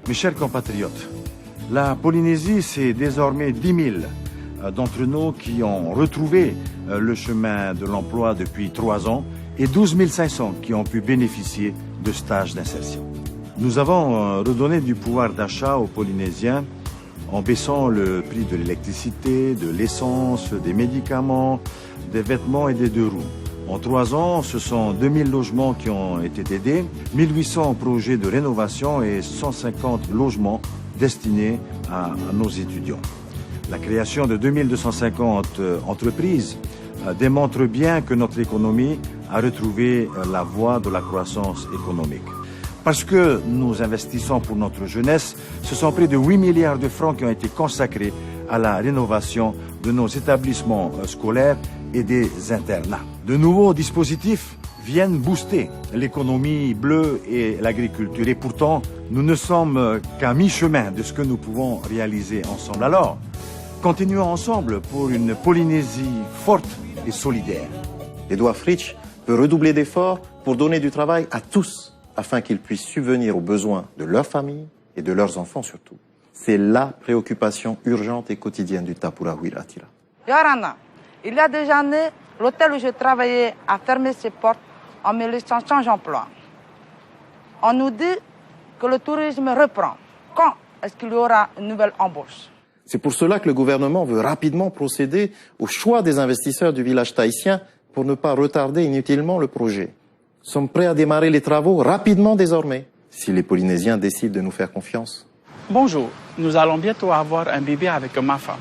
Mes chers compatriotes, la Polynésie, c'est désormais 10 000 d'entre nous qui ont retrouvé le chemin de l'emploi depuis 3 ans et 12 500 qui ont pu bénéficier de stages d'insertion. Nous avons redonné du pouvoir d'achat aux Polynésiens en baissant le prix de l'électricité, de l'essence, des médicaments, des vêtements et des 2 roues. En 3 ans, ce sont 2000 logements qui ont été aidés, 1800 projets de rénovation et 150 logements destinés à nos étudiants. La création de 2250 entreprises démontre bien que notre économie a retrouvé la voie de la croissance économique. Parce que nous investissons pour notre jeunesse, ce sont près de 8 milliards de francs qui ont été consacrés à la rénovation de nos établissements scolaires et des internats. De nouveaux dispositifs viennent booster l'économie bleue et l'agriculture. Et pourtant, nous ne sommes qu'à mi-chemin de ce que nous pouvons réaliser ensemble. Alors, continuons ensemble pour une Polynésie forte et solidaire. Édouard Fritsch peut redoubler d'efforts pour donner du travail à tous, afin qu'ils puissent subvenir aux besoins de leur famille et de leurs enfants surtout. C'est la préoccupation urgente et quotidienne du Tapura Huiraatira. Yorana, il y a des années, l'hôtel où je travaillais a fermé ses portes en me laissant sans emploi. On nous dit que le tourisme reprend. Quand est-ce qu'il y aura une nouvelle embauche? C'est pour cela que le gouvernement veut rapidement procéder au choix des investisseurs du village tahitien pour ne pas retarder inutilement le projet. Nous sommes prêts à démarrer les travaux rapidement désormais, si les Polynésiens décident de nous faire confiance. Bonjour, nous allons bientôt avoir un bébé avec ma femme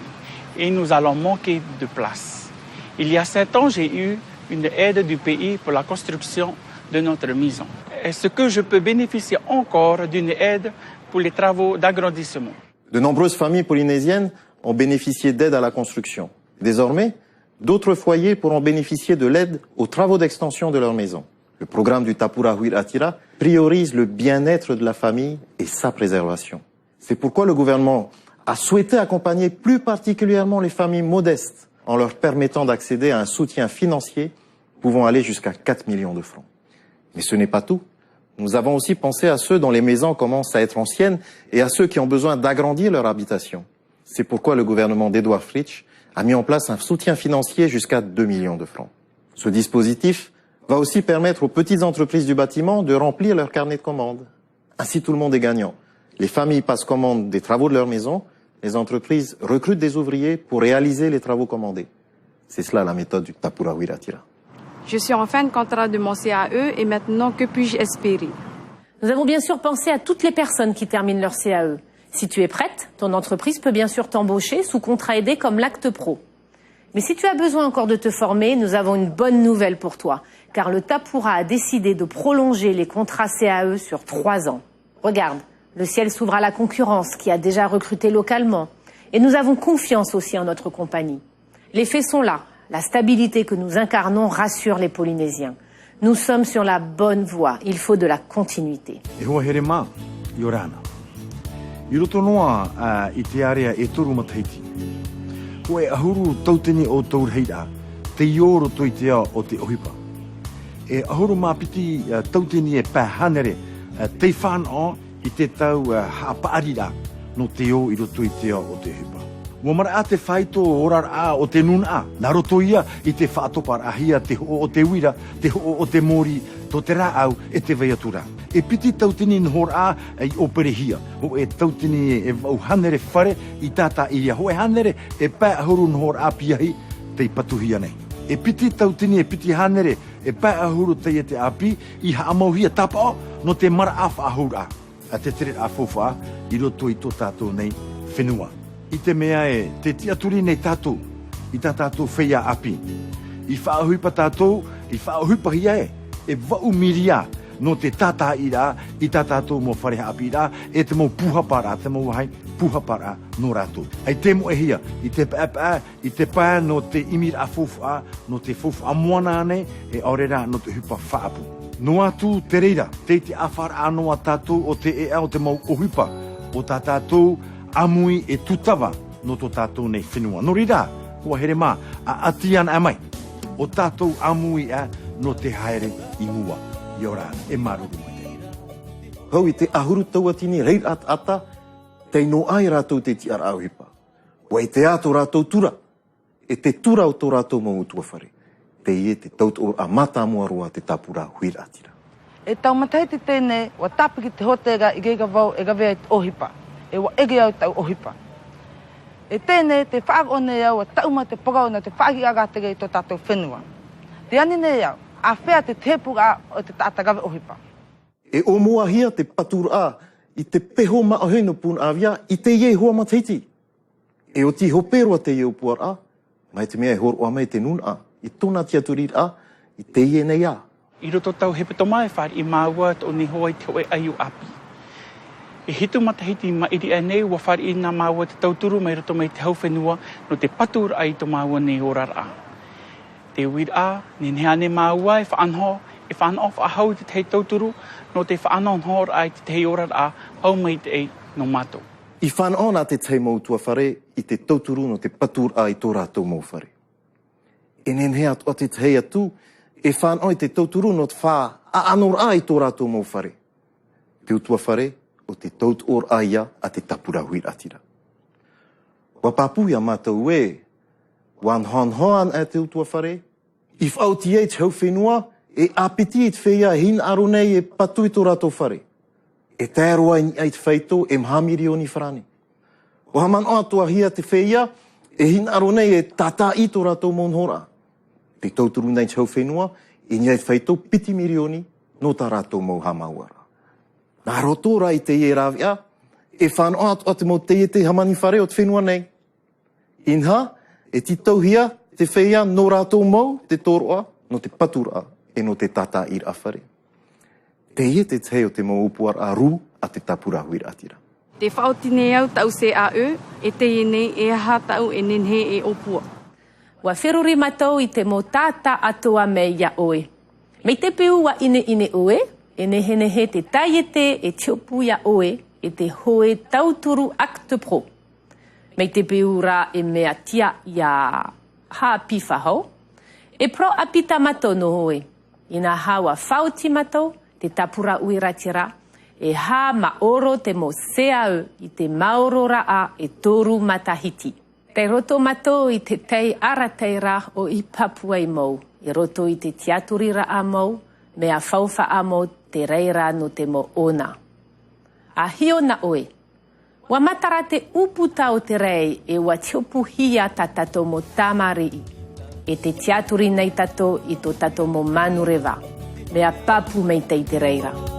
et nous allons manquer de place. Il y a 7 ans, j'ai eu une aide du pays pour la construction de notre maison. Est-ce que je peux bénéficier encore d'une aide pour les travaux d'agrandissement? De nombreuses familles polynésiennes ont bénéficié d'aide à la construction. Désormais, d'autres foyers pourront bénéficier de l'aide aux travaux d'extension de leur maison. Le programme du Tapura Huiraatira priorise le bien-être de la famille et sa préservation. C'est pourquoi le gouvernement a souhaité accompagner plus particulièrement les familles modestes en leur permettant d'accéder à un soutien financier pouvant aller jusqu'à 4 millions de francs. Mais ce n'est pas tout. Nous avons aussi pensé à ceux dont les maisons commencent à être anciennes et à ceux qui ont besoin d'agrandir leur habitation. C'est pourquoi le gouvernement d'Édouard Fritsch a mis en place un soutien financier jusqu'à 2 millions de francs. Ce dispositif va aussi permettre aux petites entreprises du bâtiment de remplir leur carnet de commandes. Ainsi, tout le monde est gagnant. Les familles passent commande des travaux de leur maison, les entreprises recrutent des ouvriers pour réaliser les travaux commandés. C'est cela la méthode du Tapura Huiraatira. Je suis en fin de contrat de mon CAE et maintenant, que puis-je espérer? Nous avons bien sûr pensé à toutes les personnes qui terminent leur CAE. Si tu es prête, ton entreprise peut bien sûr t'embaucher sous contrat aidé comme l'Acte Pro. Mais si tu as besoin encore de te former, nous avons une bonne nouvelle pour toi, car le Tapura a décidé de prolonger les contrats CAE sur 3 ans. Regarde, le ciel s'ouvre à la concurrence qui a déjà recruté localement. Et nous avons confiance aussi en notre compagnie. Les faits sont là. La stabilité que nous incarnons rassure les Polynésiens. Nous sommes sur la bonne voie. Il faut de la continuité. Yorana. Irotonoa a itearea e toru mataiti. Koe ahuru tauteni o taurheira, te ioro toitea o te ohipa. E ahuru mapiti tauteni e pahanere, te whanao i te tau hapaarira no te o i roto i te o te hipa. Wa mara a te whaito orar a o te nuna a, na roto ia i te whaatopar ahia te ho o te wira, te ho o te mori, to te rā au e te veiatura. E piti tautini nhor a i operehia, ho e tautini e vau hanere whare i tata ia, ho e hanere e pā ahuru nhor a piahi te patuhia nei. E piti tautini e piti hanere e pā ahuru te te api i haamauhia tapa no te mara a whaahura a. A te tere a fofa i roto i tō tātou nei whenua. I te mea e te tiaturi nei tātou, i tā tātou whea api. I whaahuipa tātou, i whaahuipa hia e vau miria no te tātā ira, i tā tātou mō whareha api ira, e te mō puhapara, te mō wahai puhapara no rātou. Ai te mo e hia, i te pā, i te pā no te imir a fofa, no te fofa moana nei, e aurera no te hupa whaapu. No atu te reira, te awhara anoa tātou o te ea o te mau ohipa, o tā tātou amui e tutawa no tō tātou nei whenua. No rira, kua here mā, a atian amai, o tātou amui a no te haere i mua, i ora e maruru mai te ira. hau I te ahuru tauatini rei ata, te no ai rātou te ti ara auhipa. Wa I te ato rātou tura, e te tura o tō rātou mau utua whare. Te ie te taut o a mata moarua te tapura huira atira. E tau mataiti tēnei, wa tapiki te hotega I geiga vau e gawea I te ohipa. E wa ege au tau ohipa. E tēnei te whaagone au a tauma te pokau na te whaagiagatega I tō tātou whenua. Te ani nei au, a whea te tepuga o te tātagawe ohipa. E o mua hia te patura I te peho maahoino pun awia I te ie hoa mataiti. E o ti hoperua te ie upuar a, mai te mea e horo o mai te nun a, I tōna tia turir a, I te ie nei a. I roto tau he pito mai whare I māua o ni hoa I te oe aiu api. E hitu matahiti ma iri e nei wa whare I nā māua te tauturu mai roto mai te hauwhenua no te patur ai to māua ni horar a. Te uir a, ni neane māua e whaanho, e whaanho whahau te tei tauturu no te whaanho nhor ai te tei horar a, hau mai te ei no mato. I whaanho nā te tei mautua whare I te tauturu no te patur ai tō rātou mau whare. E nenhea o te tei atu, e whaanho I te tauturu no te wha a anor ai tō rātou mau whare. Te utua whare o te taut or aia a te tapura huir atira. Wa papuia mātou e, wan hoan e te utua whare, I whauti e te hau whenua, e apiti I te whea hin aro nei e patu I tō rātou whare. E tēroa I ai te whaito e mhamiri o ni wharane. O haman o atua hia te whea, e hin aro nei e tata I tō rātou monhora. Te tauturu nei te hau whenua, e ni ai te whaito piti mirioni no tā rātou mau hamauara. Nā rotora I te ie rāwia, e whāno atua te mo te ie te hamani whare o te whenua nei. Inha, e ti tauhia te whea no rātou mau te tōroa no te patura e no te tata I rāwhare. Te ie te tei o te mau upuar a rū a te tapura huira atira. Te whaotine au tau CAE, e te nei e aha tau e nenhe e opua. Wa wheruri matou I te mo tata atua me ia oe. Mei te piu wa ine oe, e nehe te taiete e tiopu ia oe, e te hoe tauturu acte pro. Mei te piu rā e mea tia ia hāpi whahau, e pro apita matou no hoe. Ina hawa whauti matou, te tapura uiratira, e hā maoro te mo seau I te maorora a e toru matahiti. Te roto matou I te tei arateira o I Papua I mau, I roto I te tiaturira a mau, me a whauwha a mau te reira no te mo ona. A hio na oe, wa matara te uputa o te rei e wa tiopu hia ta tato mo tamarii, e te tiaturi nei tato I to tato mo manurewa, me a papu mei te reira.